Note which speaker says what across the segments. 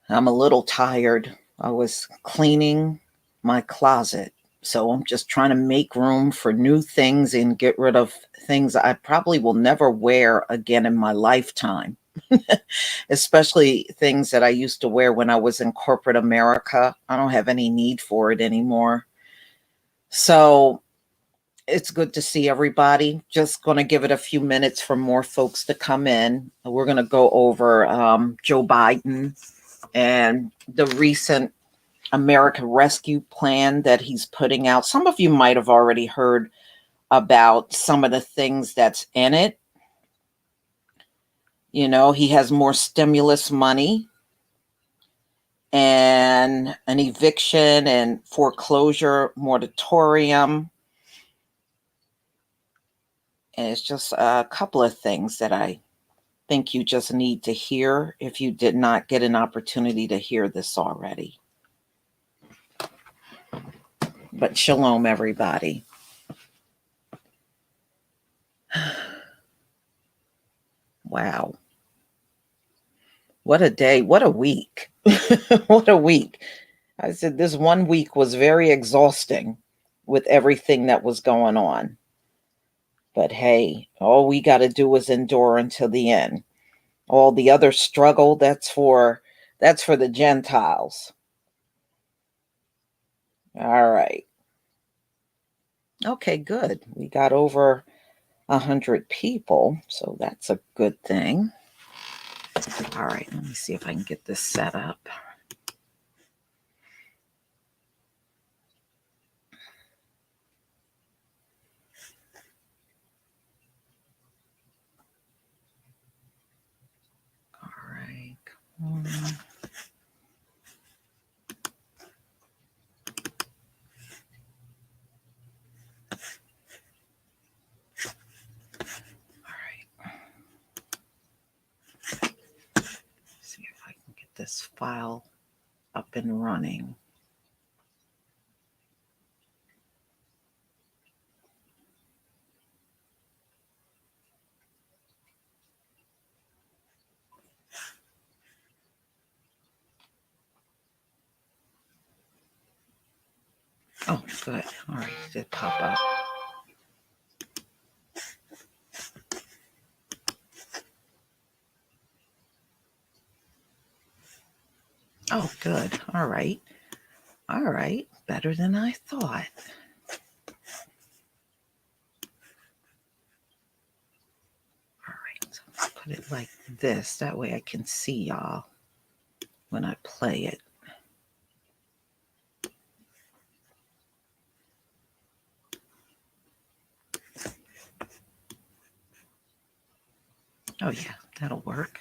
Speaker 1: I'm a little tired. I was cleaning my closet. So I'm just trying to make room for new things and get rid of things I probably will never wear again in my lifetime, especially things that I used to wear when I was in corporate America. I don't have any need for it anymore. So it's good to see everybody. Just going to give it a few minutes for more folks to come in. We're going to go over Joe Biden and the recent American Rescue Plan that he's putting out. Some of you might have already heard about some of the things that's in it. You know, he has more stimulus money and an eviction and foreclosure moratorium. And it's just a couple of things that I think you just need to hear if you did not get an opportunity to hear this already. But shalom, everybody. Wow. What a day. What a week. What a week. I said this one week was very exhausting with everything that was going on. But hey, all we got to do is endure until the end. All the other struggle, that's for the Gentiles. All right. Okay, good. We got over 100 people, so that's a good thing. All right, let me see if I can get this set up. All right. See if I can get this file up and running. Oh, good. All right, it did pop up. Oh, good. All right. All right. Better than I thought. All right. So I'll put it like this. That way I can see y'all when I play it. Oh, yeah. That'll work.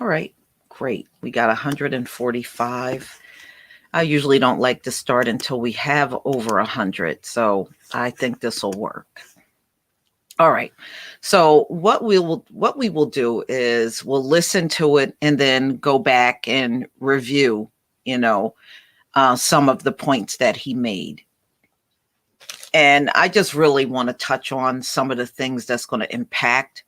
Speaker 1: All right. Great. We got 145. I usually don't like to start until we have over 100. So I think this will work. All right. So what we will do is we'll listen to it and then go back and review, some of the points that he made. And I just really want to touch on some of the things that's going to impact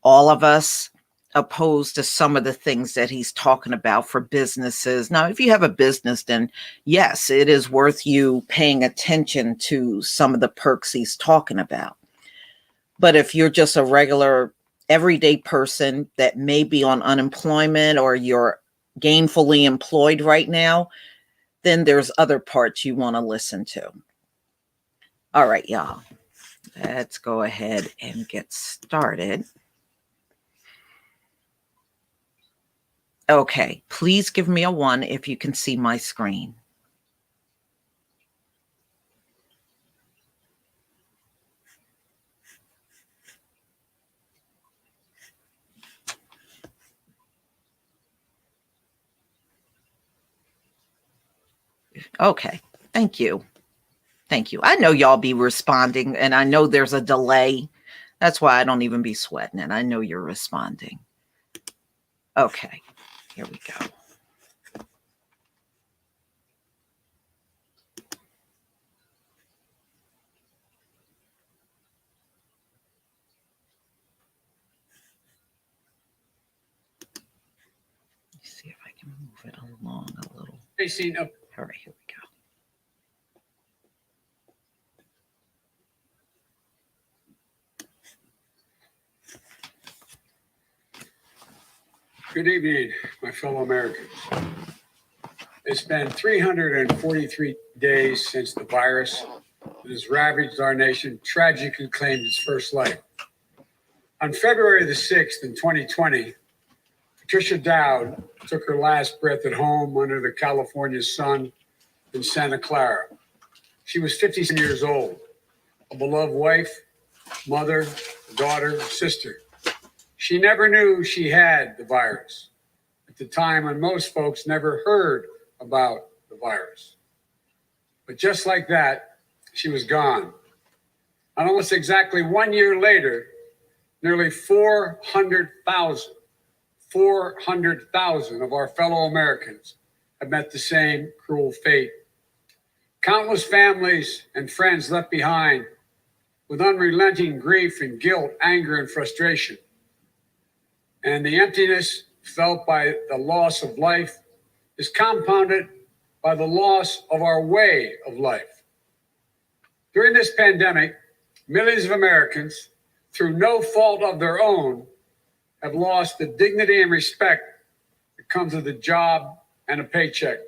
Speaker 1: all of us, opposed to some of the things that he's talking about for businesses. Now, if you have a business, then yes, it is worth you paying attention to some of the perks he's talking about. But if you're just a regular everyday person that may be on unemployment or you're gainfully employed right now, then there's other parts you want to listen to. All right, y'all. Let's go ahead and get started. Okay, please give me a 1 if you can see my screen. Okay, thank you. Thank you. I know y'all be responding, and I know there's a delay. That's why I don't even be sweating it. I know you're responding. Okay, here we go. Move it along a little.
Speaker 2: Facing a
Speaker 1: All right, here we go.
Speaker 2: Good evening, my fellow Americans. It's been 343 days since the virus that has ravaged our nation tragically claimed its first life. On February the 6th in 2020, Patricia Dowd took her last breath at home under the California sun in Santa Clara. She was 57 years old, a beloved wife, mother, daughter, sister. She never knew she had the virus at the time when most folks never heard about the virus. But just like that, she was gone. And almost exactly 1 year later, nearly 400,000 of our fellow Americans have met the same cruel fate. Countless families and friends left behind with unrelenting grief and guilt, anger and frustration. And the emptiness felt by the loss of life is compounded by the loss of our way of life. During this pandemic, millions of Americans, through no fault of their own, have lost the dignity and respect that comes with a job and a paycheck.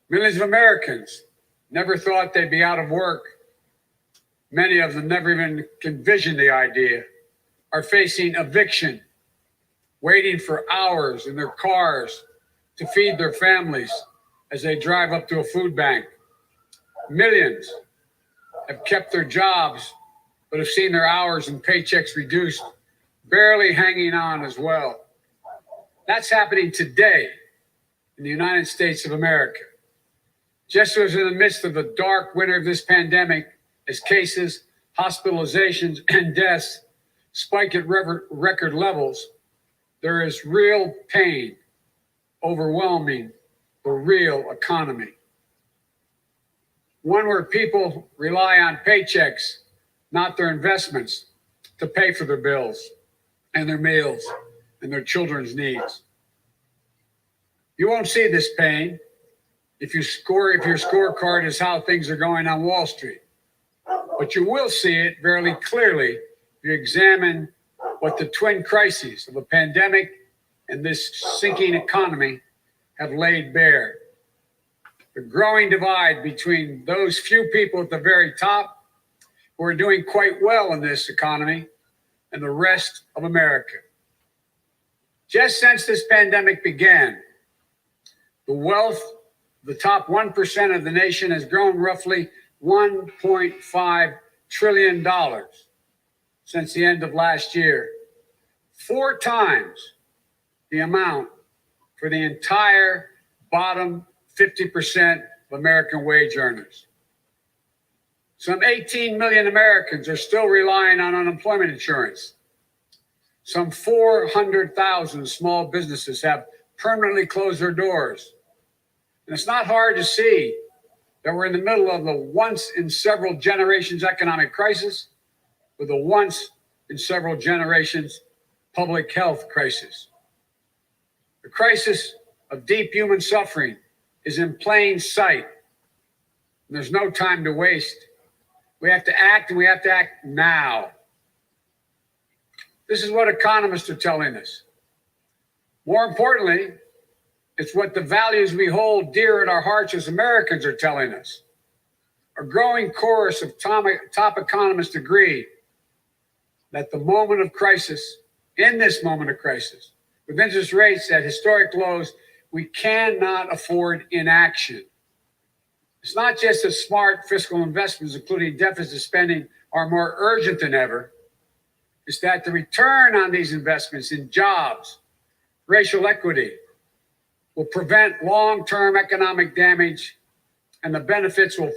Speaker 2: Millions of Americans never thought they'd be out of work. Many of them never even envisioned the idea, are facing eviction, waiting for hours in their cars to feed their families as they drive up to a food bank. Millions have kept their jobs, but have seen their hours and paychecks reduced, barely hanging on as well. That's happening today in the United States of America. Just as in the midst of the dark winter of this pandemic, as cases, hospitalizations, and deaths spike at record levels, there is real pain overwhelming the real economy. One where people rely on paychecks, not their investments, to pay for their bills and their meals and their children's needs. You won't see this pain if your scorecard is how things are going on Wall Street. But you will see it very clearly if you examine what the twin crises of a pandemic and this sinking economy have laid bare. The growing divide between those few people at the very top who are doing quite well in this economy and the rest of America. Just since this pandemic began, the wealth of the top 1% of the nation has grown roughly $1.5 trillion since the end of last year, 4 times the amount for the entire bottom 50% of American wage earners. Some 18 million Americans are still relying on unemployment insurance. Some 400,000 small businesses have permanently closed their doors. And it's not hard to see that we're in the middle of the once in several generations economic crisis with a once in several generations public health crisis. The crisis of deep human suffering is in plain sight. And there's no time to waste. We have to act, and we have to act now. This is what economists are telling us. More importantly, it's what the values we hold dear at our hearts as Americans are telling us. A growing chorus of top economists agree that the moment of crisis, in this moment of crisis, with interest rates at historic lows, we cannot afford inaction. It's not just that smart fiscal investments, including deficit spending, are more urgent than ever. It's that the return on these investments in jobs, racial equity, will prevent long-term economic damage, and the benefits will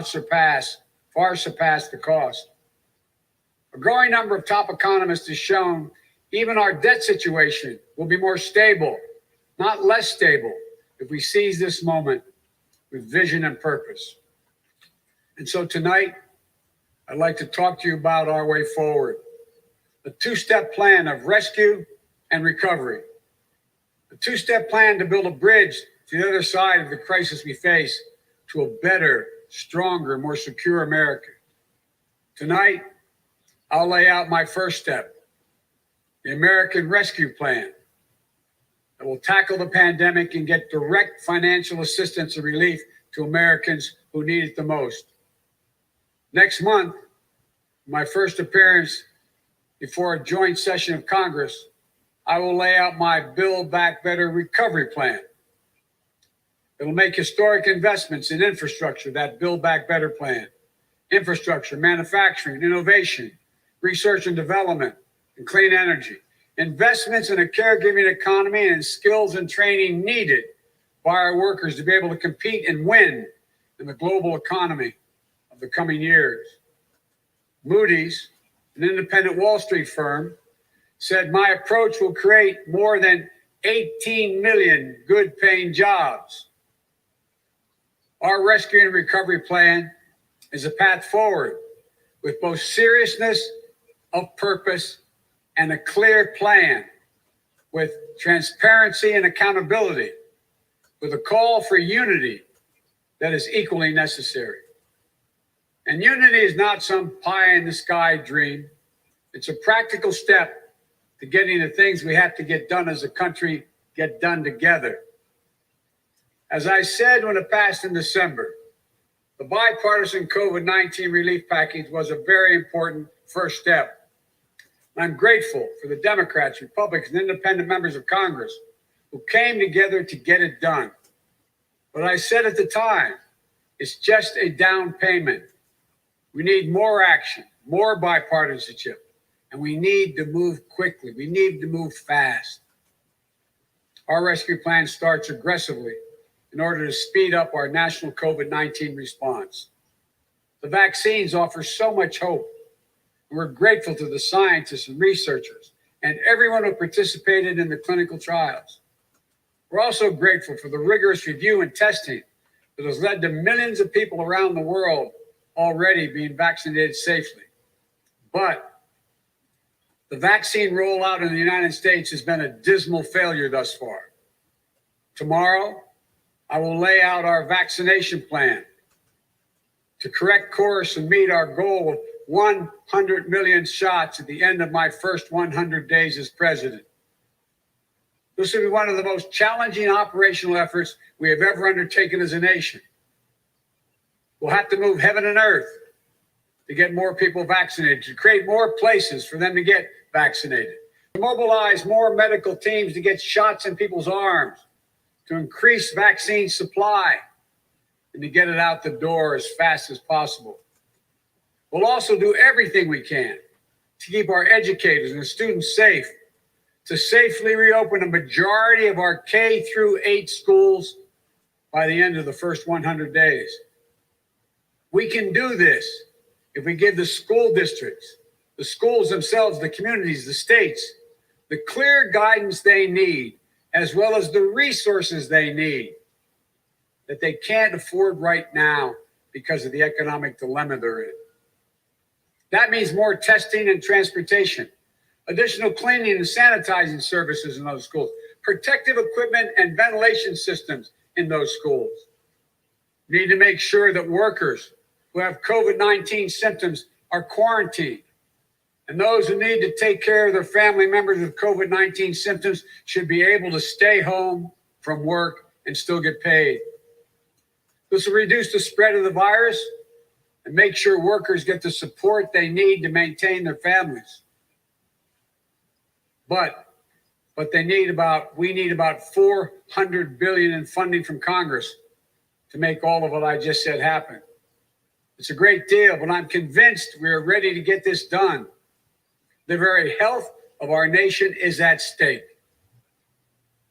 Speaker 2: surpass the cost. A growing number of top economists has shown even our debt situation will be more stable, not less stable, if we seize this moment with vision and purpose. And so tonight, I'd like to talk to you about our way forward, a 2-step plan of rescue and recovery, A two-step plan to build a bridge to the other side of the crisis we face to a better, stronger, more secure America. Tonight, I'll lay out my first step, the American Rescue Plan, that will tackle the pandemic and get direct financial assistance and relief to Americans who need it the most. Next month, my first appearance before a joint session of Congress, I will lay out my Build Back Better recovery plan. It will make historic investments in infrastructure, that Build Back Better plan. Infrastructure, manufacturing, innovation, research and development, and clean energy. Investments in a caregiving economy and skills and training needed by our workers to be able to compete and win in the global economy of the coming years. Moody's, an independent Wall Street firm, said my approach will create more than 18 million good-paying jobs. Our rescue and recovery plan is a path forward with both seriousness of purpose and a clear plan, with transparency and accountability, with a call for unity that is equally necessary. And unity is not some pie in the sky dream. It's a practical step to getting the things we have to get done as a country get done together. As I said when it passed in December, the bipartisan COVID-19 relief package was a very important first step. I'm grateful for the Democrats, Republicans, and independent members of Congress who came together to get it done. But I said at the time, it's just a down payment. We need more action, more bipartisanship, and we need to move quickly. We need to move fast. Our rescue plan starts aggressively in order to speed up our national COVID-19 response. The vaccines offer so much hope. We're grateful to the scientists and researchers and everyone who participated in the clinical trials. We're also grateful for the rigorous review and testing that has led to millions of people around the world already being vaccinated safely. But the vaccine rollout in the United States has been a dismal failure thus far. Tomorrow, I will lay out our vaccination plan to correct course and meet our goal of 100 million shots at the end of my first 100 days as president. This will be one of the most challenging operational efforts we have ever undertaken as a nation. We'll have to move heaven and earth to get more people vaccinated, to create more places for them to get vaccinated, to mobilize more medical teams to get shots in people's arms, to increase vaccine supply, and to get it out the door as fast as possible. We'll also do everything we can to keep our educators and students safe, to safely reopen a majority of our K through 8 schools by the end of the first 100 days. We can do this if we give the school districts, the schools themselves, the communities, the states, the clear guidance they need, as well as the resources they need that they can't afford right now because of the economic dilemma they're in. That means more testing and transportation, additional cleaning and sanitizing services in those schools, protective equipment and ventilation systems in those schools. We need to make sure that workers who have COVID-19 symptoms are quarantined, and those who need to take care of their family members with COVID-19 symptoms should be able to stay home from work and still get paid. This will reduce the spread of the virus and make sure workers get the support they need to maintain their families. But we need about $400 billion in funding from Congress to make all of what I just said happen. It's a great deal, but I'm convinced we are ready to get this done. The very health of our nation is at stake.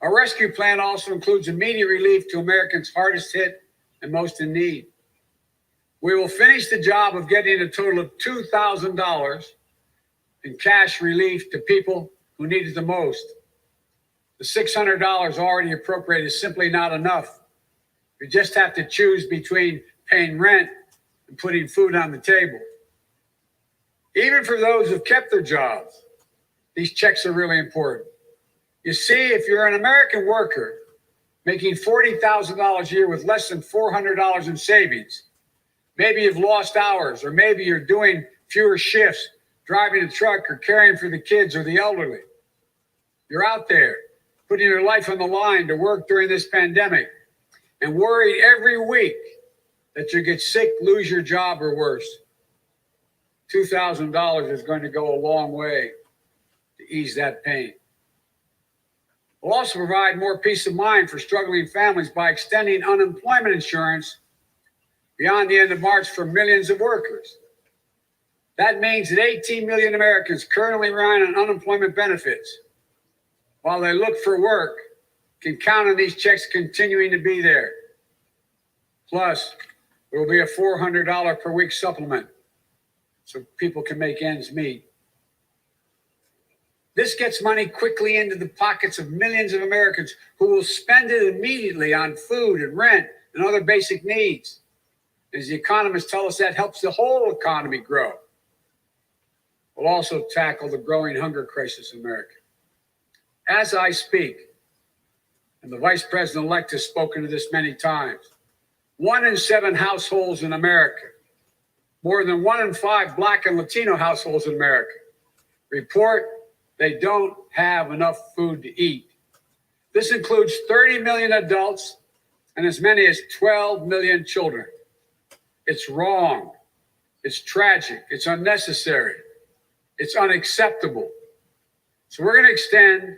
Speaker 2: Our rescue plan also includes immediate relief to Americans hardest hit and most in need. We will finish the job of getting a total of $2,000 in cash relief to people who need it the most. The $600 already appropriated is simply not enough. You just have to choose between paying rent and putting food on the table. Even for those who've kept their jobs, these checks are really important. You see, if you're an American worker making $40,000 a year with less than $400 in savings, maybe you've lost hours, or maybe you're doing fewer shifts, driving a truck or caring for the kids or the elderly. You're out there putting your life on the line to work during this pandemic and worried every week that you get sick, lose your job, or worse. $2,000 is going to go a long way to ease that pain. We'll also provide more peace of mind for struggling families by extending unemployment insurance beyond the end of March for millions of workers. That means that 18 million Americans currently relying on unemployment benefits while they look for work can count on these checks continuing to be there. Plus, there will be a $400 per week supplement so people can make ends meet. This gets money quickly into the pockets of millions of Americans who will spend it immediately on food and rent and other basic needs. As the economists tell us, that helps the whole economy grow. We'll also tackle the growing hunger crisis in America. As I speak, and the Vice President-elect has spoken to this many times, 1 in 7 households in America, more than 1 in 5 Black and Latino households in America, report they don't have enough food to eat. This includes 30 million adults and as many as 12 million children. It's wrong. It's tragic. It's unnecessary. It's unacceptable. So we're going to extend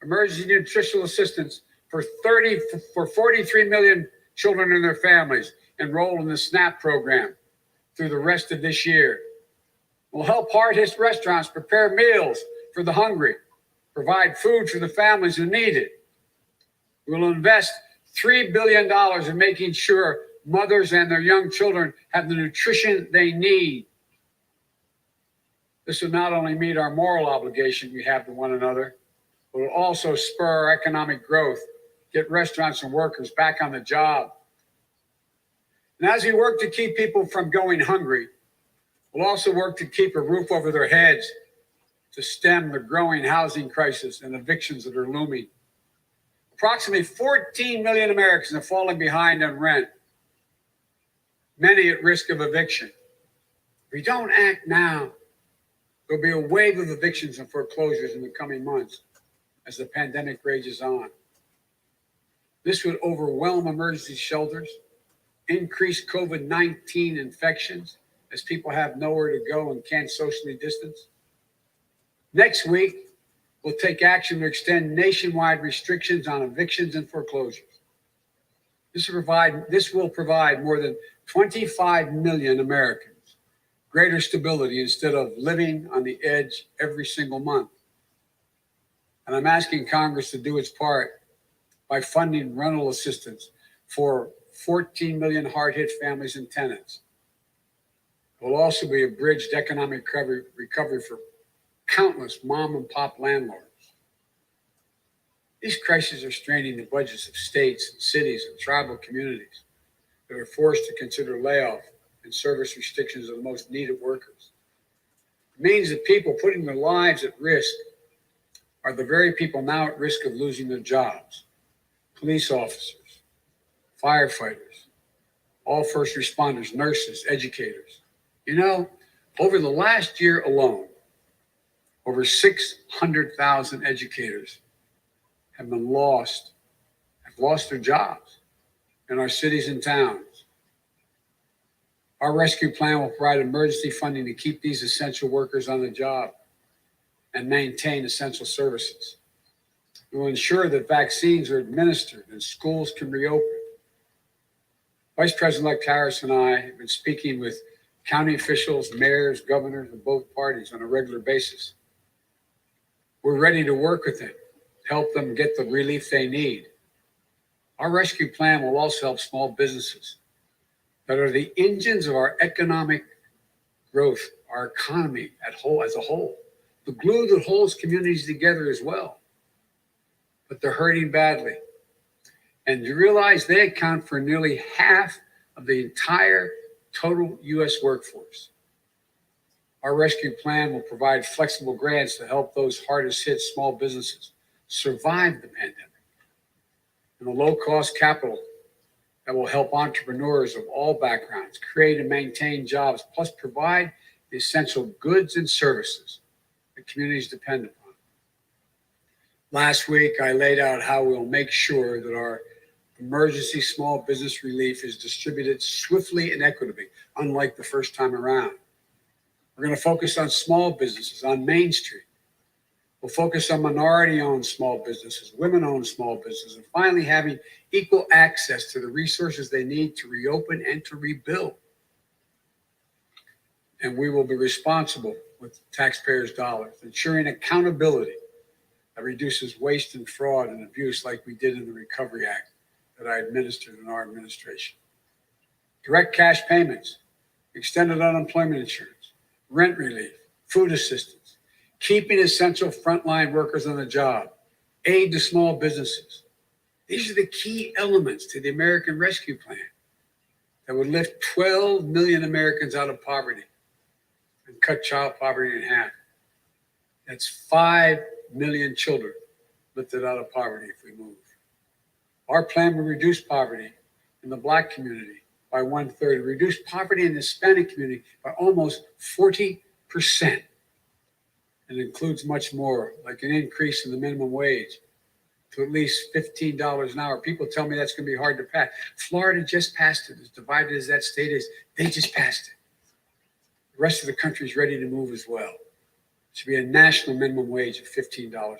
Speaker 2: emergency nutritional assistance for 43 million children and their families enrolled in the SNAP program through the rest of this year. We'll help hard-hit restaurants prepare meals for the hungry, provide food for the families who need it. We'll invest $3 billion in making sure mothers and their young children have the nutrition they need. This will not only meet our moral obligation we have to one another, but will also spur our economic growth, get restaurants and workers back on the job. And as we work to keep people from going hungry, we'll also work to keep a roof over their heads to stem the growing housing crisis and evictions that are looming. Approximately 14 million Americans are falling behind on rent, many at risk of eviction. If we don't act now, there'll be a wave of evictions and foreclosures in the coming months as the pandemic rages on. This would overwhelm emergency shelters, increase COVID-19 infections as people have nowhere to go and can't socially distance. Next week, we'll take action to extend nationwide restrictions on evictions and foreclosures. This will provide more than 25 million Americans greater stability instead of living on the edge every single month. And I'm asking Congress to do its part by funding rental assistance for 14 million hard-hit families and tenants. It will also be a bridge to economic recovery for countless mom and pop landlords. These crises are straining the budgets of states and cities and tribal communities that are forced to consider layoff and service restrictions of the most needed workers. It means that people putting their lives at risk are the very people now at risk of losing their jobs. Police officers, firefighters, all first responders, nurses, educators. You know, over the last year alone, over 600,000 educators have lost their jobs in our cities and towns. Our rescue plan will provide emergency funding to keep these essential workers on the job and maintain essential services. We will ensure that vaccines are administered and schools can reopen. Vice President-elect Harris and I have been speaking with county officials, mayors, governors of both parties on a regular basis. We're ready to work with them, help them get the relief they need. Our rescue plan will also help small businesses that are the engines of our economic growth, our economy as a whole, the glue that holds communities together as well. But they're hurting badly. And you realize they account for nearly half of the entire total U.S. workforce. Our rescue plan will provide flexible grants to help those hardest hit small businesses survive the pandemic, and the low-cost capital that will help entrepreneurs of all backgrounds create and maintain jobs, plus provide the essential goods and services that communities depend upon. Last week, I laid out how we'll make sure that our emergency small business relief is distributed swiftly and equitably, unlike the first time around. We're going to focus on small businesses on Main Street. We'll focus on minority-owned small businesses, women-owned small businesses, and finally having equal access to the resources they need to reopen and to rebuild. And we will be responsible with taxpayers' dollars, ensuring accountability that reduces waste and fraud and abuse like we did in the Recovery Act that I administered in our administration. Direct cash payments, extended unemployment insurance, rent relief, food assistance, keeping essential frontline workers on the job, aid to small businesses. These are the key elements to the American Rescue Plan that would lift 12 million Americans out of poverty and cut child poverty in half. That's 5 million children lifted out of poverty if we move. Our plan will reduce poverty in the Black community by 1/3, reduce poverty in the Hispanic community by almost 40%. It includes much more, like an increase in the minimum wage to at least $15 an hour. People tell me that's going to be hard to pass. Florida just passed it. As divided as that state is, they just passed it. The rest of the country is ready to move as well. It should be a national minimum wage of $15 an hour.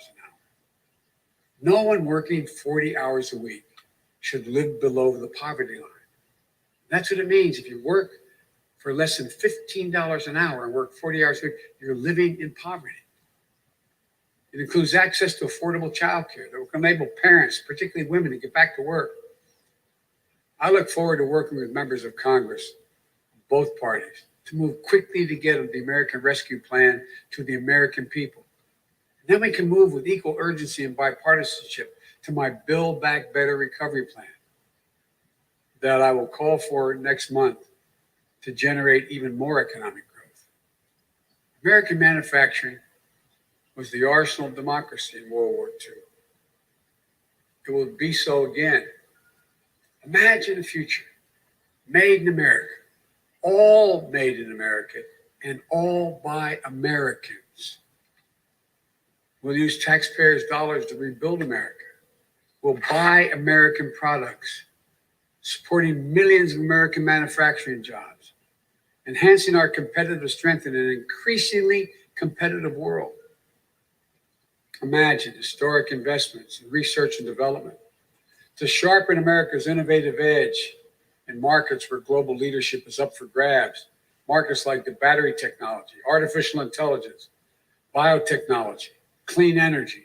Speaker 2: No one working 40 hours a week should live below the poverty line. That's what it means. If you work for less than $15 an hour and work 40 hours a week, you're living in poverty. It includes access to affordable childcare that will enable parents, particularly women, to get back to work. I look forward to working with members of Congress, both parties, to move quickly to get the American Rescue Plan to the American people. And then we can move with equal urgency and bipartisanship to my Build Back Better recovery plan that I will call for next month to generate even more economic growth. American manufacturing was the arsenal of democracy in World War II. It will be so again. Imagine a future made in America, all made in America, and all by Americans. We'll use taxpayers' dollars to rebuild America. We'll buy American products, supporting millions of American manufacturing jobs, enhancing our competitive strength in an increasingly competitive world. Imagine historic investments in research and development to sharpen America's innovative edge in markets where global leadership is up for grabs. Markets like the battery technology, artificial intelligence, biotechnology, clean energy.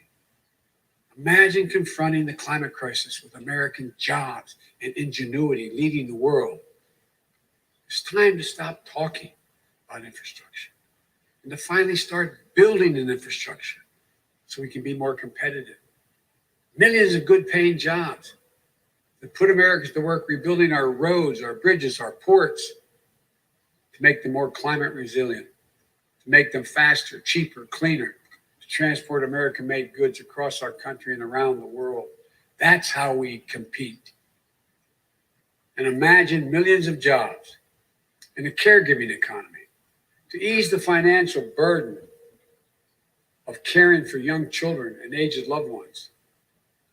Speaker 2: Imagine confronting the climate crisis with American jobs and ingenuity leading the world. It's time to stop talking about infrastructure and to finally start building an infrastructure so we can be more competitive. Millions of good paying jobs that put Americans to work rebuilding our roads, our bridges, our ports, to make them more climate resilient, to make them faster, cheaper, cleaner, to transport American-made goods across our country and around the world. That's how we compete. And imagine millions of jobs in the caregiving economy to ease the financial burden of caring for young children and aged loved ones.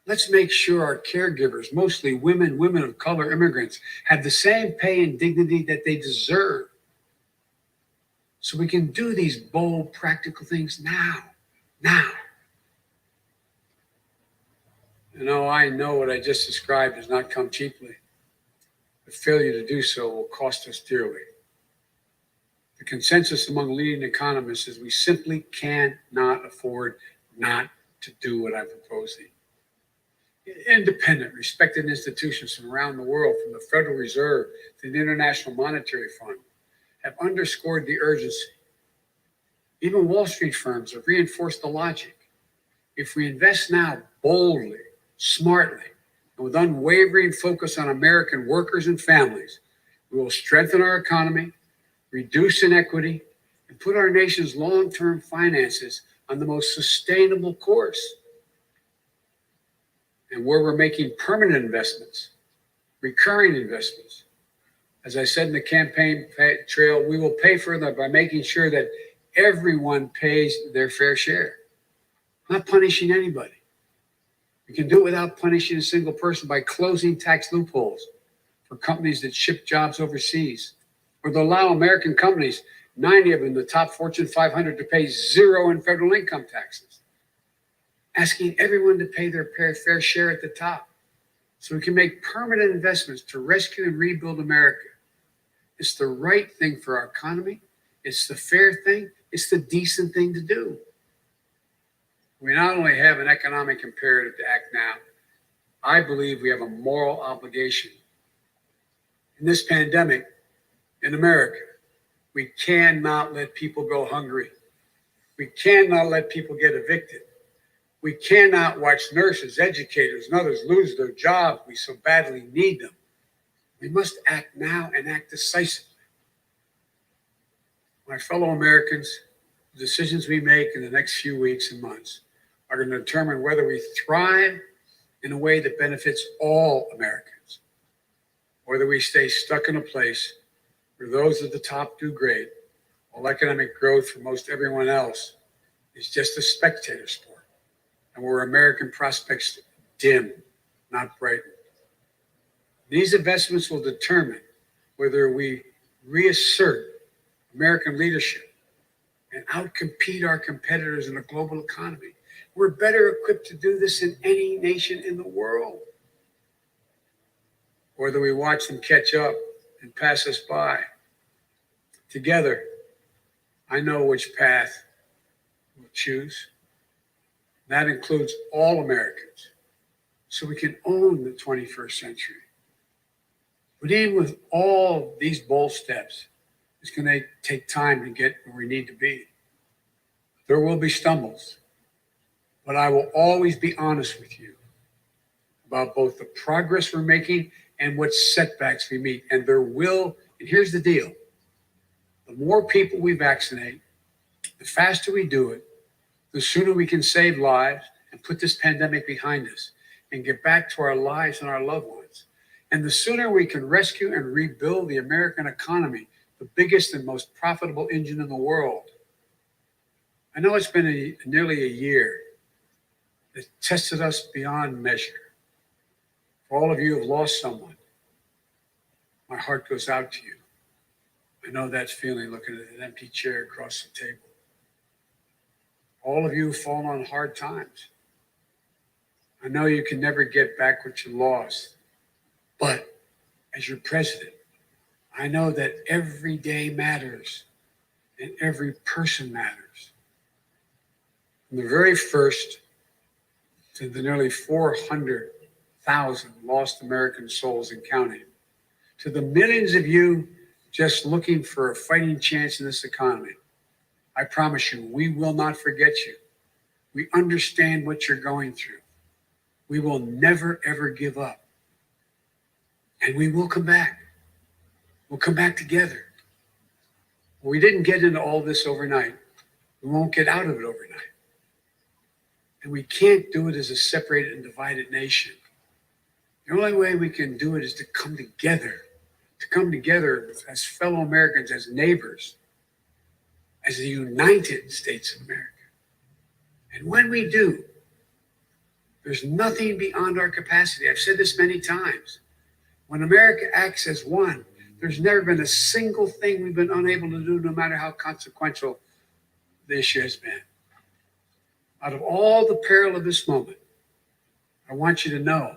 Speaker 2: Let's make sure our caregivers, mostly women of color, immigrants, have the same pay and dignity that they deserve. So we can do these bold, practical things now. I know what I just described does not come cheaply. The failure to do so will cost us dearly. The consensus among leading economists is we simply cannot afford not to do what I'm proposing. Independent, respected institutions from around the world, from the Federal Reserve to the International Monetary Fund, have underscored the urgency. Even Wall Street firms have reinforced the logic. If we invest now boldly, smartly, and with unwavering focus on American workers and families, we will strengthen our economy, reduce inequity, and put our nation's long-term finances on the most sustainable course. and where we're making permanent investments, recurring investments. As I said in the campaign trail, we will pay for them by making sure that everyone pays their fair share, not punishing anybody. We can do it without punishing a single person by closing tax loopholes for companies that ship jobs overseas, or to allow American companies, 90 of them, the top Fortune 500, to pay zero in federal income taxes, asking everyone to pay their fair share at the top so we can make permanent investments to rescue and rebuild America. It's the right thing for our economy. It's the fair thing. It's the decent thing to do. We not only have an economic imperative to act now, I believe we have a moral obligation. In this pandemic, in America, we cannot let people go hungry. We cannot let people get evicted. We cannot watch nurses, educators, and others lose their jobs. We so badly need them. We must act now and act decisively. My fellow Americans, the decisions we make in the next few weeks and months are going to determine whether we thrive in a way that benefits all Americans, or whether we stay stuck in a place where those at the top do great, while economic growth for most everyone else is just a spectator sport, and where American prospects dim, not brighten. These investments will determine whether we reassert American leadership and outcompete our competitors in a global economy. We're better equipped to do this than any nation in the world. Or whether we watch them catch up and pass us by. Together, I know which path we'll choose. That includes all Americans, so we can own the 21st century. But even with all these bold steps, it's going to take time to get where we need to be. There will be stumbles, but I will always be honest with you about both the progress we're making and what setbacks we meet. And here's the deal. The more people we vaccinate, the faster we do it, the sooner we can save lives and put this pandemic behind us and get back to our lives and our loved ones. And the sooner we can rescue and rebuild the American economy, the biggest and most profitable engine in the world. I know it's been nearly a year that tested us beyond measure. For all of you who have lost someone, my heart goes out to you. I know that feeling looking at an empty chair across the table. All of you have fallen on hard times. I know you can never get back what you lost. But as your president, I know that every day matters and every person matters. From the very first to the nearly 400,000 lost American souls and counting, to the millions of you just looking for a fighting chance in this economy, I promise you, we will not forget you. We understand what you're going through. We will never, ever give up. And we will come back. We'll come back together. We didn't get into all this overnight. We won't get out of it overnight. And we can't do it as a separated and divided nation. The only way we can do it is to come together as fellow Americans, as neighbors, as the United States of America. And when we do, there's nothing beyond our capacity. I've said this many times. When America acts as one, there's never been a single thing we've been unable to do, no matter how consequential the issue has been. Out of all the peril of this moment, I want you to know,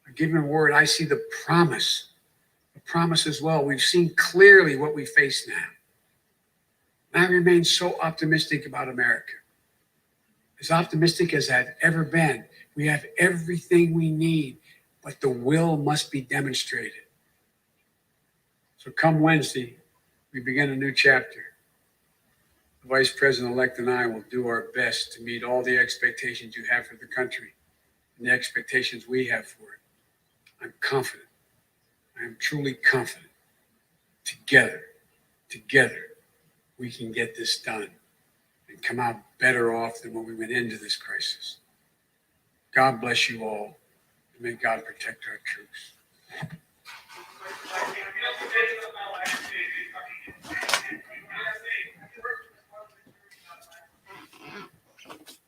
Speaker 2: I give you a word, I see the promise as well. We've seen clearly what we face now. And I remain so optimistic about America. As optimistic as I've ever been. We have everything we need, but the will must be demonstrated. So come Wednesday, we begin a new chapter. The Vice President-elect and I will do our best to meet all the expectations you have for the country and the expectations we have for it. I'm confident. I am truly confident. Together, we can get this done and come out better off than when we went into this crisis. God bless you all. May God protect our troops.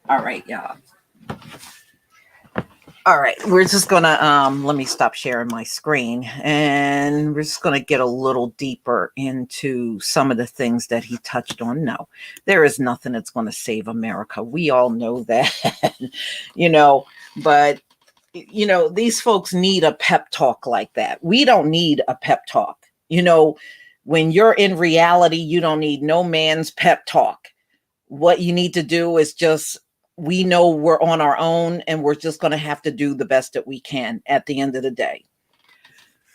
Speaker 1: All right, y'all. All right, we're just gonna let me stop sharing my screen, and we're just gonna get a little deeper into some of the things that he touched on. No, there is nothing that's gonna save America. We all know that, but these folks need a pep talk like that. We don't need a pep talk. When you're in reality, you don't need no man's pep talk. What you need to do is just, we know we're on our own and we're just going to have to do the best that we can at the end of the day.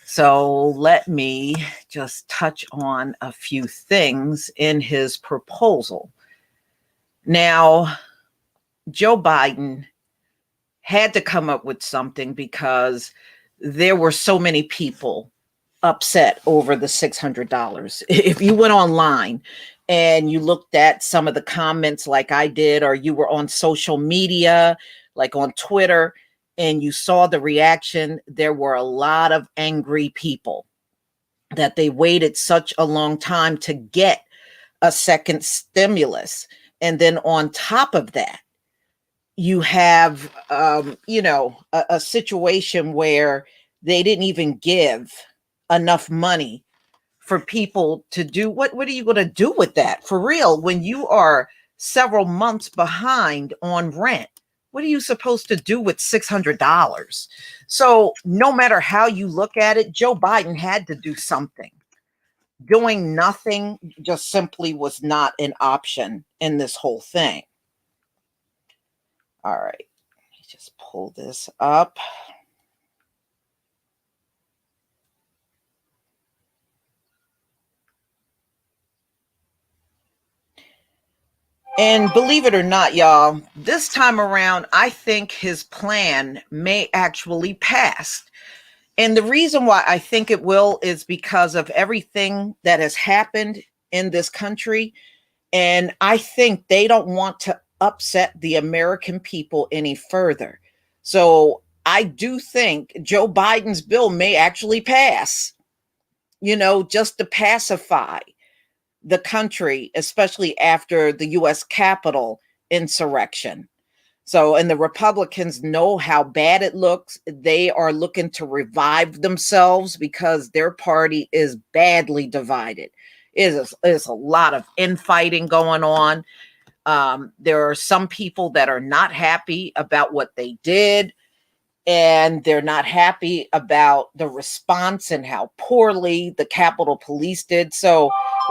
Speaker 1: So let me just touch on a few things in his proposal. Now, Joe Biden had to come up with something because there were so many people upset over the $600. If you went online and you looked at some of the comments like I did, or you were on social media, like on Twitter, and you saw the reaction, there were a lot of angry people that they waited such a long time to get a second stimulus. And then on top of that, you have, a situation where they didn't even give enough money for people to do. What are you going to do with that for real when you are several months behind on rent? What are you supposed to do with $600? So no matter how you look at it, Joe Biden had to do something. Doing nothing just simply was not an option in this whole thing. All right, let me just pull this up. And believe it or not, y'all, this time around, I think his plan may actually pass. And the reason why I think it will is because of everything that has happened in this country. And I think they don't want to upset the American people any further. So I do think Joe Biden's bill may actually pass, just to pacify the country, especially after the U.S. Capitol insurrection. So, and the Republicans know how bad it looks. They are looking to revive themselves because their party is badly divided. There's a lot of infighting going on. There are some people that are not happy about what they did, and they're not happy about the response and how poorly the Capitol Police did. So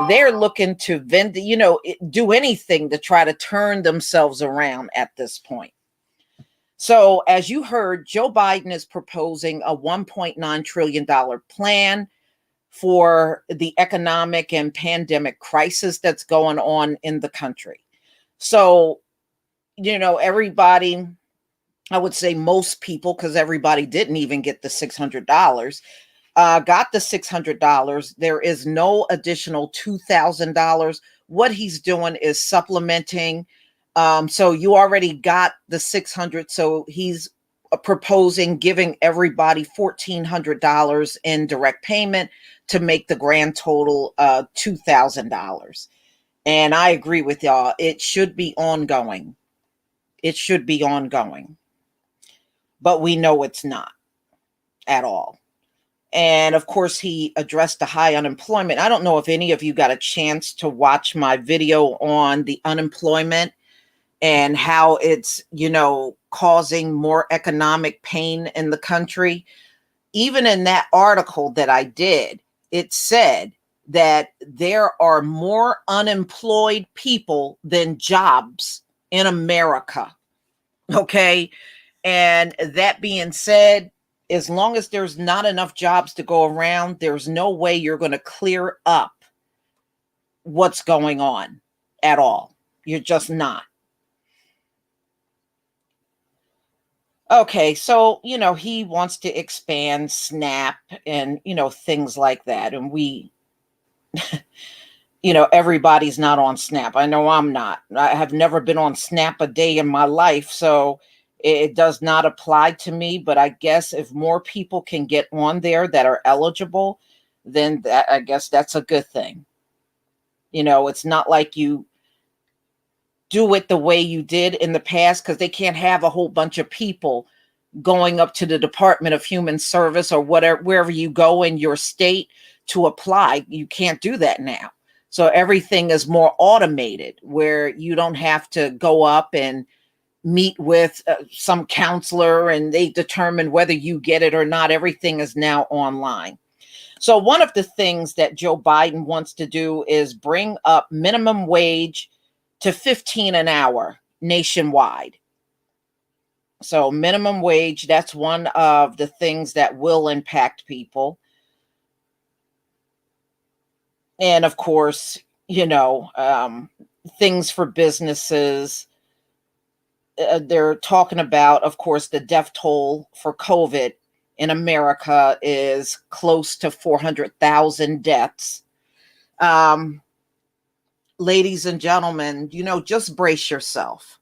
Speaker 1: they're looking to do anything to try to turn themselves around at this point. So as you heard, Joe Biden is proposing a $1.9 trillion plan for the economic and pandemic crisis that's going on in the country. So, everybody, I would say most people, because everybody didn't even get the $600, got the $600. There is no additional $2,000. What he's doing is supplementing. So you already got the $600. So he's proposing giving everybody $1,400 in direct payment to make the grand total $2,000. And I agree with y'all. It should be ongoing. It should be ongoing. But we know it's not at all. And of course, he addressed the high unemployment. I don't know if any of you got a chance to watch my video on the unemployment and how it's, causing more economic pain in the country. Even in that article that I did, it said that there are more unemployed people than jobs in America. Okay. And that being said, as long as there's not enough jobs to go around, there's no way you're going to clear up what's going on at all. You're just not. Okay, so, he wants to expand SNAP and, things like that. And we, everybody's not on SNAP. I know I'm not. I have never been on SNAP a day in my life. So, It does not apply to me, but I guess if more people can get on there that are eligible, then that, I guess that's a good thing. It's not like you do it the way you did in the past, because they can't have a whole bunch of people going up to the Department of Human Service or whatever, wherever you go in your state to apply. You can't do that now. So everything is more automated, where you don't have to go up and meet with some counselor and they determine whether you get it or not. Everything is now online. So one of the things that Joe Biden wants to do is bring up minimum wage to 15 an hour nationwide. So minimum wage, that's one of the things that will impact people. And of course, things for businesses. They're talking about, of course, the death toll for COVID in America is close to 400,000 deaths. Ladies and gentlemen, just brace yourself.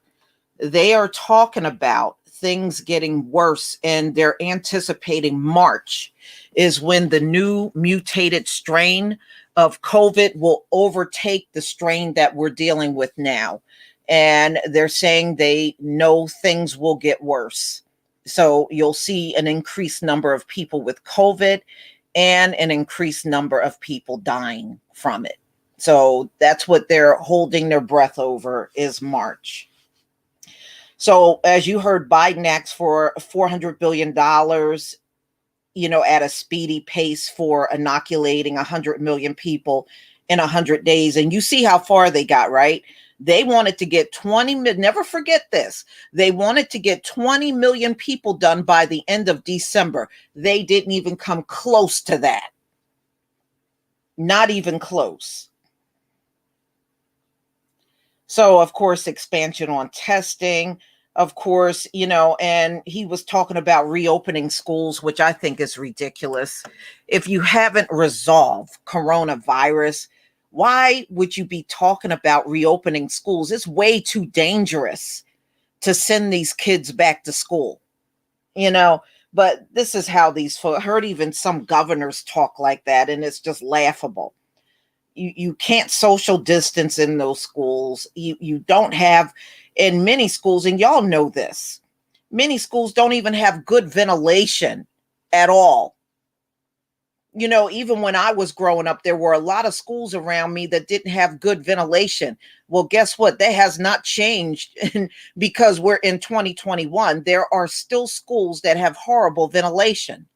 Speaker 1: They are talking about things getting worse, and they're anticipating March is when the new mutated strain of COVID will overtake the strain that we're dealing with now. And they're saying they know things will get worse. So you'll see an increased number of people with COVID and an increased number of people dying from it. So that's what they're holding their breath over, is March. So as you heard, Biden asks for $400 billion, at a speedy pace for inoculating 100 million people in 100 days. And you see how far they got, right? They wanted to get 20, never forget this. They wanted to get 20 million people done by the end of December. They didn't even come close to that. Not even close. So, of course, expansion on testing, of course, and he was talking about reopening schools, which I think is ridiculous. If you haven't resolved coronavirus, why would you be talking about reopening schools? It's way too dangerous to send these kids back to school, but this is how these folks, I heard even some governors talk like that, and it's just laughable. You can't social distance in those schools. You don't have, in many schools, and y'all know this, many schools don't even have good ventilation at all. Even when I was growing up, there were a lot of schools around me that didn't have good ventilation. Well, guess what? That has not changed because we're in 2021. There are still schools that have horrible ventilation.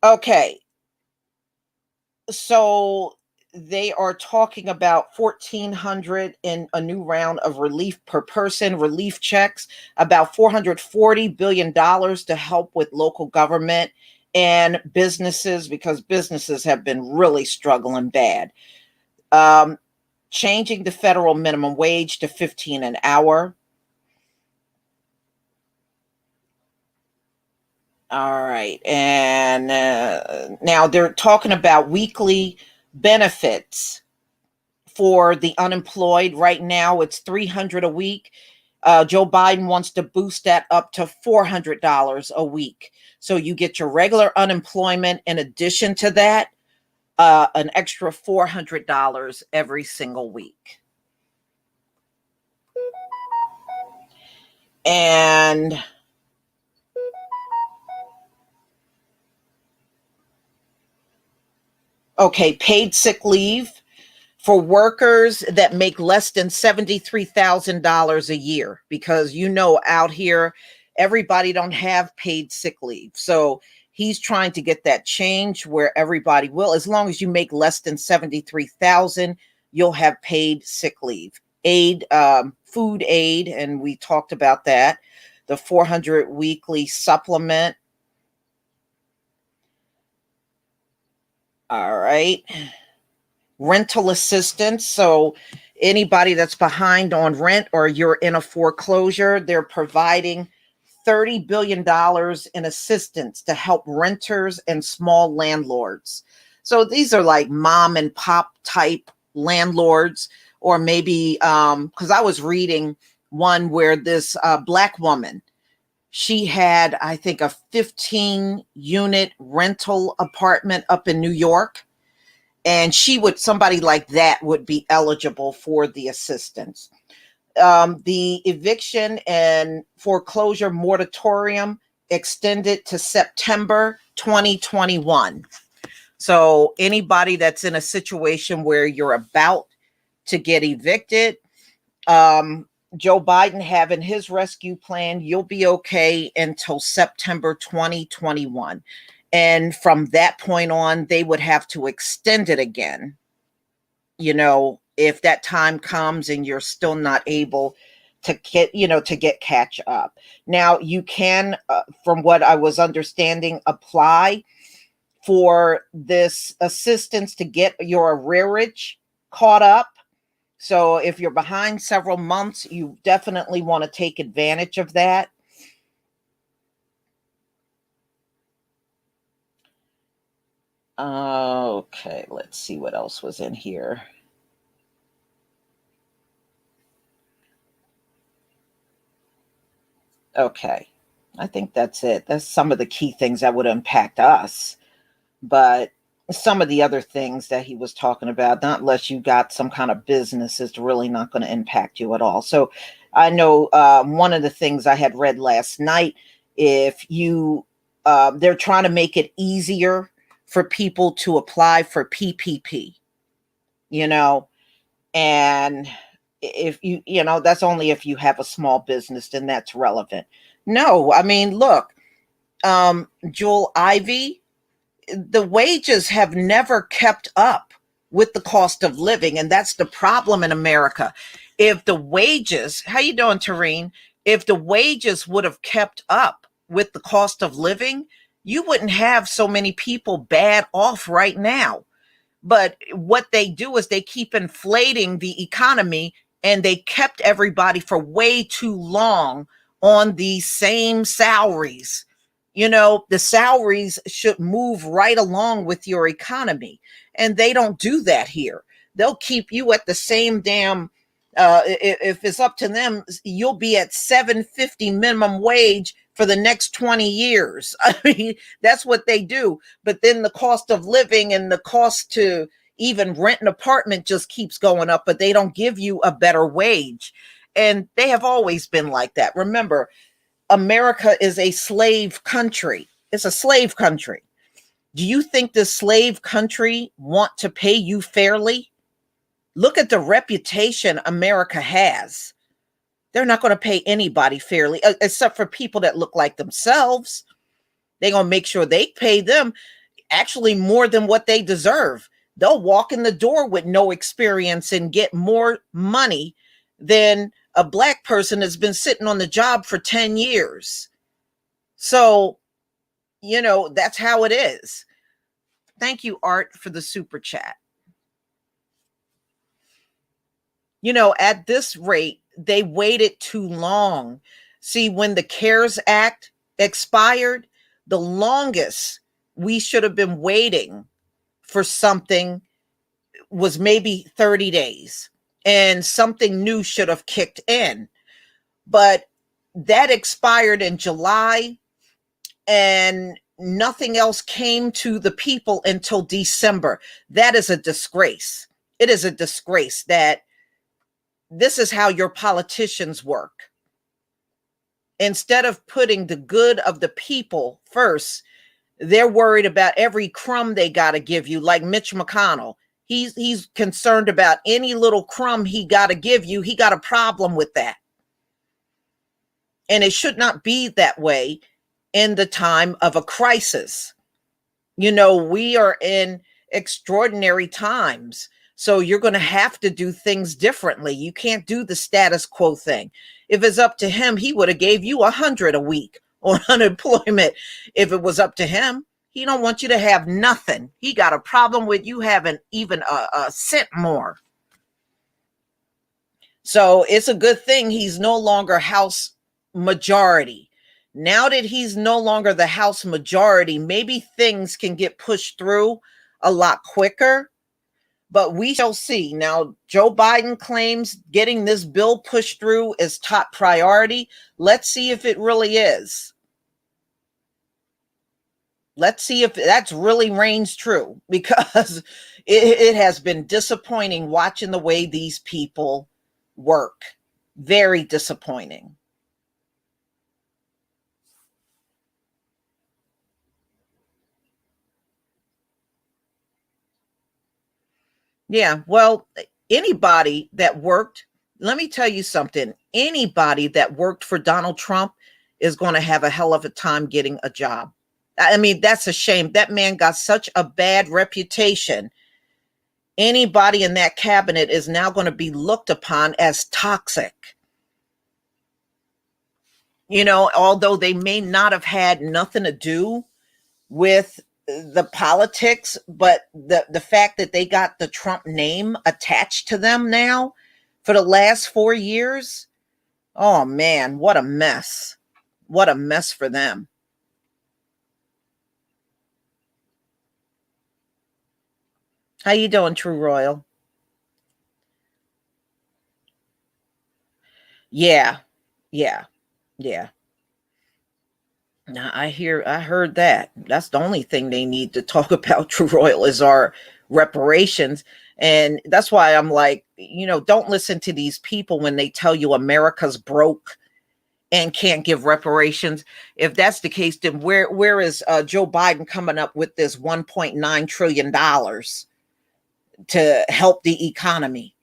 Speaker 1: Okay. So they are talking about 1,400 in a new round of relief per person, relief checks, about $440 billion to help with local government and businesses, because businesses have been really struggling bad. Changing the federal minimum wage to 15 an hour. All right. And now they're talking about weekly benefits for the unemployed. Right now it's $300 a week. Joe Biden wants to boost that up to $400 a week. So you get your regular unemployment. In addition to that, an extra $400 every single week. And okay, paid sick leave for workers that make less than $73,000 a year, because out here, everybody don't have paid sick leave. So he's trying to get that change where everybody will, as long as you make less than 73,000, you'll have paid sick leave. Aid, food aid, and we talked about that. The 400 weekly supplement. All right. Rental assistance. So anybody that's behind on rent or you're in a foreclosure, they're providing $30 billion in assistance to help renters and small landlords. So these are like mom and pop type landlords or maybe because I was reading one where this Black woman, she had, I think, a 15-unit rental apartment up in New York, and somebody like that would be eligible for the assistance. The eviction and foreclosure moratorium extended to September 2021. So anybody that's in a situation where you're about to get evicted, Joe Biden having his rescue plan, you'll be okay until September 2021. And from that point on, they would have to extend it again. If that time comes and you're still not able to get catch up. Now you can, from what I was understanding, apply for this assistance to get your arrearage caught up. So if you're behind several months, you definitely want to take advantage of that. Okay, let's see what else was in here. Okay, I think that's it. That's some of the key things that would impact us. But some of the other things that he was talking about, not unless you got some kind of business, is really not going to impact you at all. So I know one of the things I had read last night, if you, they're trying to make it easier for people to apply for PPP, and if that's only if you have a small business, then that's relevant. No, I mean, look, Joel Ivy, the wages have never kept up with the cost of living. And that's the problem in America. If the wages, how you doing, Tareen? If the wages would have kept up with the cost of living, you wouldn't have so many people bad off right now. But what they do is they keep inflating the economy, and they kept everybody for way too long on the same salaries. The salaries should move right along with your economy, and they don't do that here. They'll keep you at the same damn, if it's up to them, you'll be at $7.50 minimum wage for the next 20 years. I mean, that's what they do. But then the cost of living and the cost to even rent an apartment just keeps going up, but they don't give you a better wage. And they have always been like that. Remember, America is a slave country. It's a slave country. Do you think the slave country want to pay you fairly? Look at the reputation America has. They're not going to pay anybody fairly, except for people that look like themselves. They're going to make sure they pay them actually more than what they deserve. They'll walk in the door with no experience and get more money than a Black person that's been sitting on the job for 10 years. So, that's how it is. Thank you, Art, for the super chat. At this rate, they waited too long. See, when the CARES Act expired, the longest we should have been waiting for something was maybe 30 days. And something new should have kicked in. But that expired in July, and nothing else came to the people until December. That is a disgrace. It is a disgrace that this is how your politicians work. Instead of putting the good of the people first, they're worried about every crumb they got to give you, like Mitch McConnell. He's concerned about any little crumb he got to give you. He got a problem with that. And it should not be that way in the time of a crisis. We are in extraordinary times. So you're going to have to do things differently. You can't do the status quo thing. If it's up to him, he would have gave you 100 a week on unemployment. If it was up to him, he don't want you to have nothing. He got a problem with you having even a cent more. So it's a good thing he's no longer House majority. Now that he's no longer the House majority, maybe things can get pushed through a lot quicker. but we shall see. Now, Joe Biden claims getting this bill pushed through is top priority. Let's see if it really is. Let's see if that's really reigns true, because it has been disappointing watching the way these people work. Very disappointing. Yeah, well, anybody that worked, let me tell you something. Anybody that worked for Donald Trump is going to have a hell of a time getting a job. I mean, that's a shame. That man got such a bad reputation. Anybody in that cabinet is now going to be looked upon as toxic. You know, although they may not have had nothing to do with the politics, but the fact that they got the Trump name attached to them now for the last 4 years, oh man, what a mess. What a mess for them. How you doing, True Royal? Yeah, yeah, yeah. Now I heard that. That's the only thing they need to talk about, True Royal, is our reparations. And that's why I'm like, don't listen to these people when they tell you America's broke and can't give reparations. If that's the case, then where is Joe Biden coming up with this $1.9 trillion to help the economy?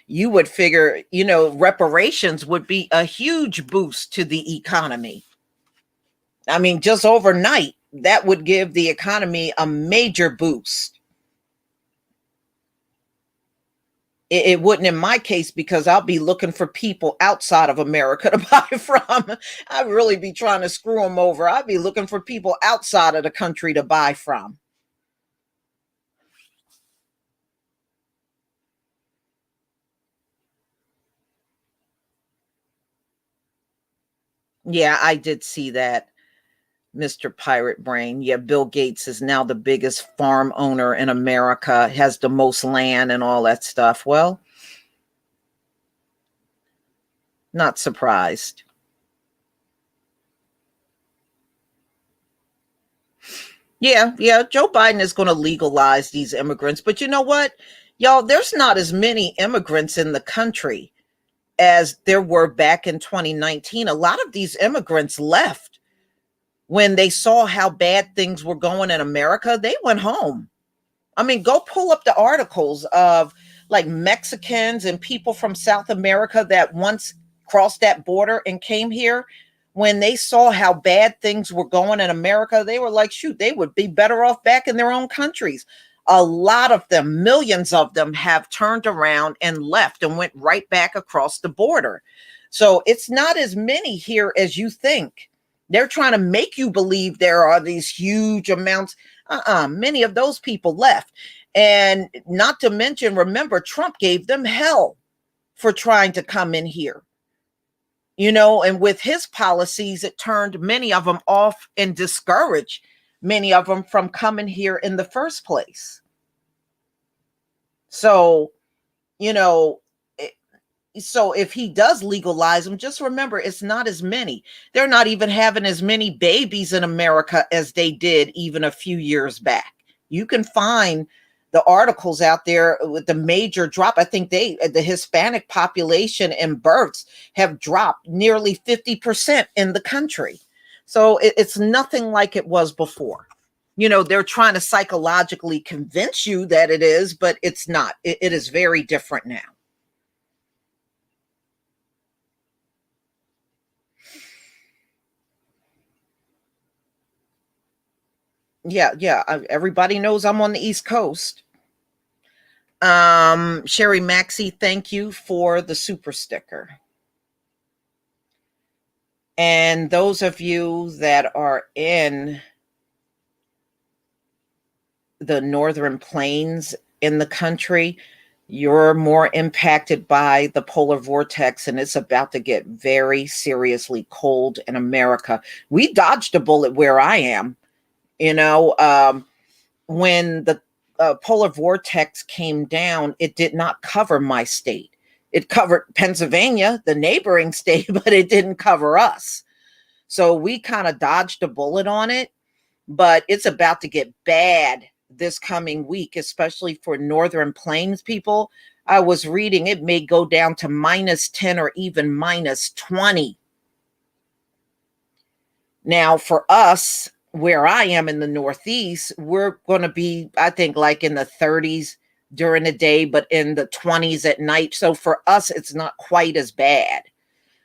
Speaker 1: You would figure, reparations would be a huge boost to the economy. I mean, just overnight, that would give the economy a major boost. It wouldn't in my case, because I'll be looking for people outside of America to buy from. I'd really be trying to screw them over. I'd be looking for people outside of the country to buy from. Yeah, I did see that, Mr. Pirate Brain. Yeah, Bill Gates is now the biggest farm owner in America, has the most land and all that stuff. Well, not surprised. Yeah, Joe Biden is going to legalize these immigrants. But you know what? Y'all, there's not as many immigrants in the country as there were back in 2019. A lot of these immigrants left when they saw how bad things were going in America. They went home. I mean, go pull up the articles of like Mexicans and people from South America that once crossed that border and came here. When they saw how bad things were going in America, they were like, shoot, they would be better off back in their own countries. A lot of them, millions of them, have turned around and left and went right back across the border. So it's not as many here as you think. They're trying to make you believe there are these huge amounts. Many of those people left. And not to mention, remember, Trump gave them hell for trying to come in here. And with his policies, it turned many of them off and discouraged many of them from coming here in the first place. So, you know, so if he does legalize them, just remember, it's not as many. They're not even having as many babies in America as they did even a few years back. You can find the articles out there with the major drop. I think the Hispanic population in births have dropped nearly 50% in the country. So it's nothing like it was before. They're trying to psychologically convince you that it is, but it's not. It is very different now. Yeah. Everybody knows I'm on the East Coast. Sherry Maxey, thank you for the super sticker. And those of you that are in the northern plains in the country, you're more impacted by the polar vortex, and it's about to get very seriously cold in America. We dodged a bullet where I am. when the polar vortex came down, it did not cover my state. It covered Pennsylvania, the neighboring state, but it didn't cover us. So we kind of dodged a bullet on it, but it's about to get bad this coming week, especially for Northern Plains people. I was reading it may go down to -10 or even -20. Now, for us, where I am in the Northeast, we're going to be, I think, like in the 30s during the day, but in the 20s at night. So for us, it's not quite as bad.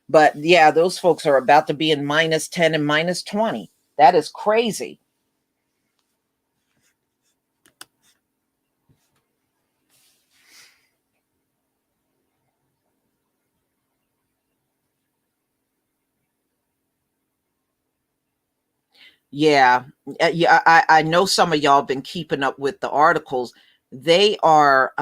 Speaker 1: But yeah, those folks are about to be in -10 and -20. That is crazy. Yeah. Yeah, I know some of y'all been keeping up with the articles. They are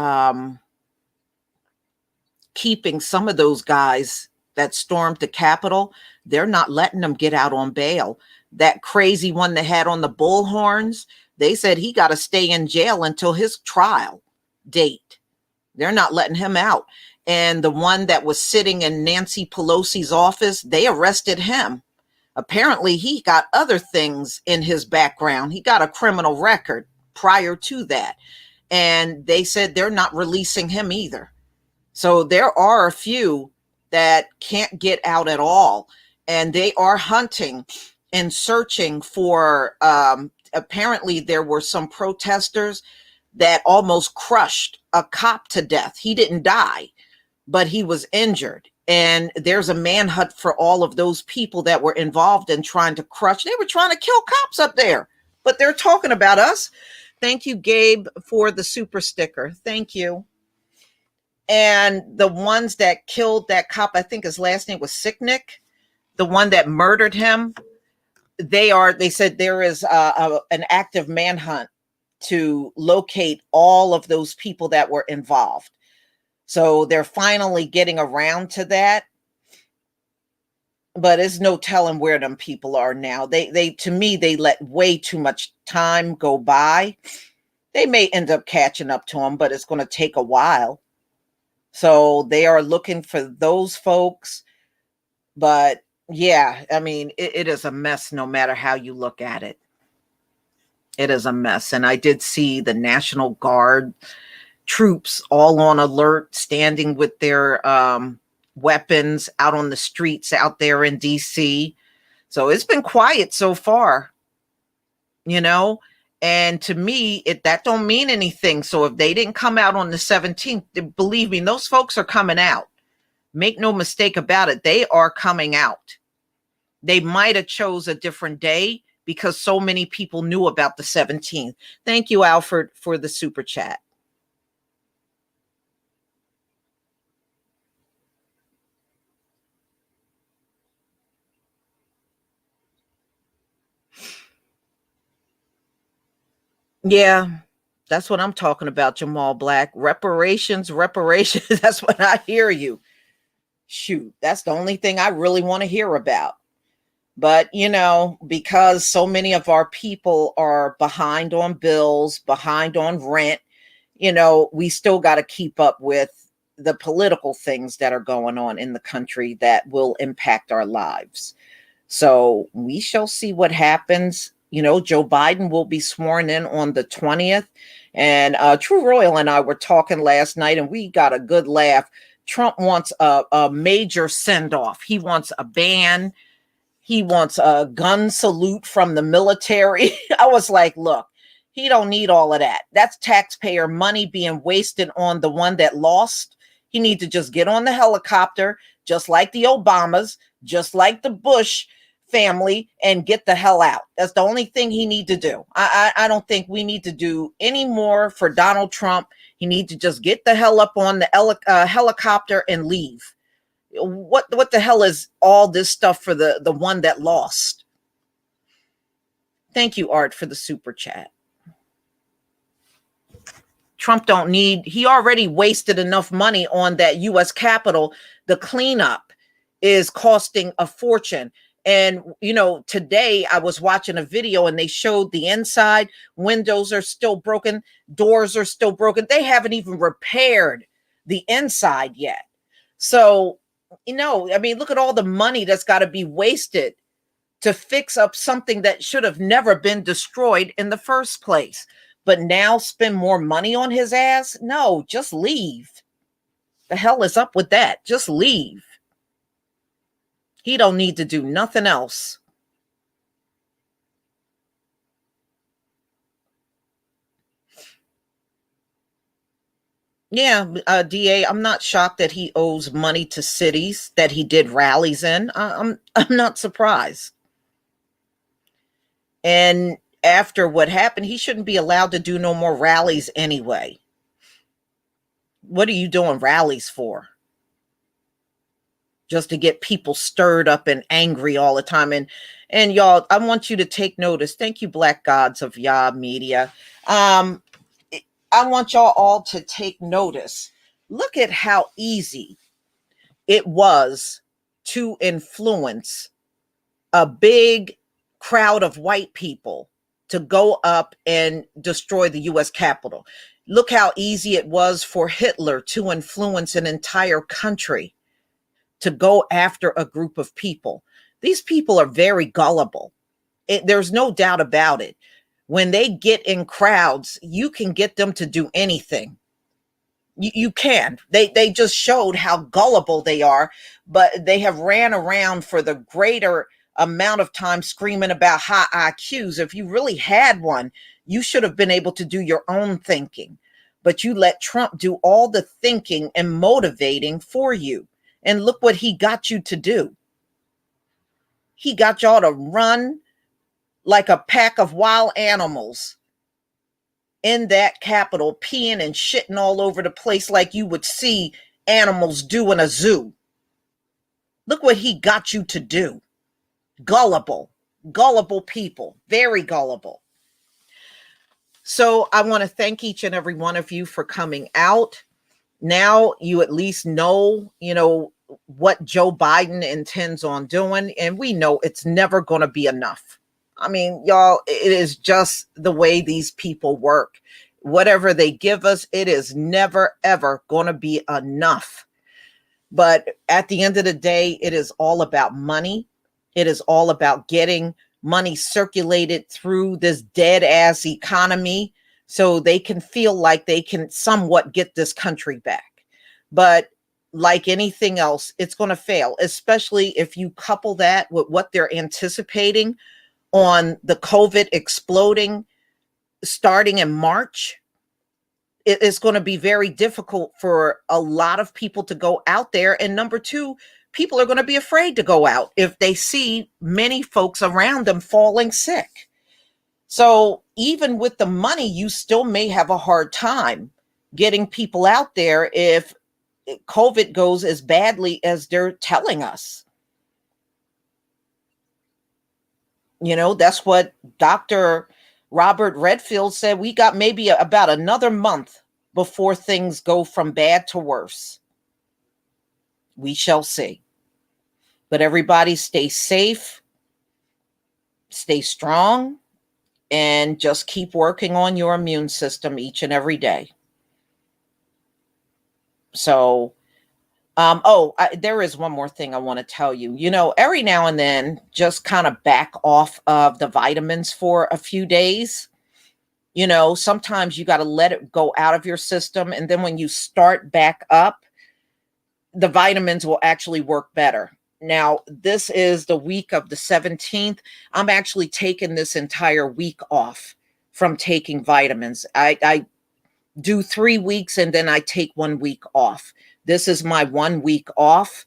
Speaker 1: keeping some of those guys that stormed the Capitol. They're not letting them get out on bail. That crazy one that had on the bullhorns, they said he got to stay in jail until his trial date. They're not letting him out. And the one that was sitting in Nancy Pelosi's office, they arrested him. Apparently, he got other things in his background. He got a criminal record prior to that. And they said they're not releasing him either. So there are a few that can't get out at all. And they are hunting and searching for, apparently there were some protesters that almost crushed a cop to death. He didn't die, but he was injured. And there's a manhunt for all of those people that were involved in trying to crush. They were trying to kill cops up there, but they're talking about us. Thank you, Gabe, for the super sticker. Thank you. And the ones that killed that cop, I think his last name was Sicknick, the one that murdered him, they said there is an active manhunt to locate all of those people that were involved. So they're finally getting around to that. But there's no telling where them people are now. They to me, they let way too much time go by. They may end up catching up to them, but it's going to take a while. So they are looking for those folks. But yeah, I mean, it is a mess no matter how you look at it. It is a mess. And I did see the National Guard troops all on alert, standing with their weapons out on the streets out there in DC. So it's been quiet so far, you know, and to me, that don't mean anything. So if they didn't come out on the 17th, believe me, those folks are coming out. Make no mistake about it. They are coming out. They might have chose a different day because so many people knew about the 17th. Thank you, Alfred, for the super chat. Yeah, that's what I'm talking about, Jamal Black. Reparations. That's what I hear you. Shoot, that's the only thing I really want to hear about. But, you know, because so many of our people are behind on bills, behind on rent, you know, we still got to keep up with the political things that are going on in the country that will impact our lives. So we shall see what happens. You know, Joe Biden will be sworn in on the 20th. And True Royal and I were talking last night, and we got a good laugh. Trump wants a major send-off. He wants a ban. He wants a gun salute from the military. I was like, look, he don't need all of that. That's taxpayer money being wasted on the one that lost. He needs to just get on the helicopter, just like the Obamas, just like the Bush family, and get the hell out. That's the only thing he need to do. I don't think we need to do any more for Donald Trump. He needs to just get the hell up on the helicopter and leave. What the hell is all this stuff for the one that lost? Thank you, Art, for the super chat. Trump don't need, he already wasted enough money on that U.S. Capitol. The cleanup is costing a fortune. And, today I was watching a video and they showed the inside. Windows are still broken. Doors are still broken. They haven't even repaired the inside yet. So, I mean, look at all the money that's got to be wasted to fix up something that should have never been destroyed in the first place. But now spend more money on his ass? No, just leave. The hell is up with that? Just leave. He don't need to do nothing else. Yeah, DA, I'm not shocked that he owes money to cities that he did rallies in. I'm not surprised. And after what happened, he shouldn't be allowed to do no more rallies anyway. What are you doing rallies for? Just to get people stirred up and angry all the time. And y'all, I want you to take notice. Thank you, Black Gods of Yah Media. I want y'all all to take notice. Look at how easy it was to influence a big crowd of white people to go up and destroy the U.S. Capitol. Look how easy it was for Hitler to influence an entire country to go after a group of people. These people are very gullible. There's no doubt about it. When they get in crowds, you can get them to do anything. You can. They just showed how gullible they are, but they have ran around for the greater amount of time screaming about high IQs. If you really had one, you should have been able to do your own thinking. But you let Trump do all the thinking and motivating for you. And look what he got you to do. He got y'all to run like a pack of wild animals in that Capitol, peeing and shitting all over the place like you would see animals do in a zoo. Look what he got you to do. Gullible people, very gullible. So I want to thank each and every one of you for coming out. Now you at least know, what Joe Biden intends on doing. And we know it's never going to be enough. I mean, y'all, it is just the way these people work. Whatever they give us, it is never, ever going to be enough. But at the end of the day, it is all about money. It is all about getting money circulated through this dead ass economy so they can feel like they can somewhat get this country back. But like anything else, it's going to fail, especially if you couple that with what they're anticipating on the COVID exploding starting in March. It is going to be very difficult for a lot of people to go out there. And number two, people are going to be afraid to go out if they see many folks around them falling sick. So even with the money, you still may have a hard time getting people out there if COVID goes as badly as they're telling us. That's what Dr. Robert Redfield said. We got maybe about another month before things go from bad to worse. We shall see. But everybody stay safe, stay strong, and just keep working on your immune system each and every day. So, there is one more thing I want to tell you. Every now and then, just kind of back off of the vitamins for a few days. Sometimes you got to let it go out of your system. And then when you start back up, the vitamins will actually work better. Now, this is the week of the 17th. I'm actually taking this entire week off from taking vitamins. I do 3 weeks and then I take 1 week off. This is my 1 week off.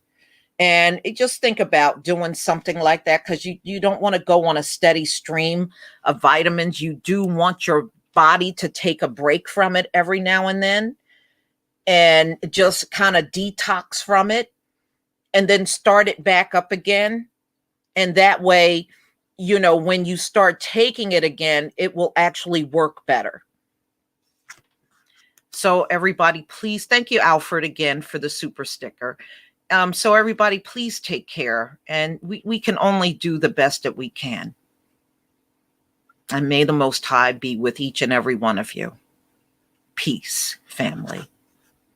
Speaker 1: And just think about doing something like that, because you don't want to go on a steady stream of vitamins. You do want your body to take a break from it every now and then and just kind of detox from it and then start it back up again. And that way, when you start taking it again, it will actually work better. So everybody, please, thank you, Alfred, again for the super sticker. So everybody, please take care. And we can only do the best that we can. And may the Most High be with each and every one of you. Peace, family.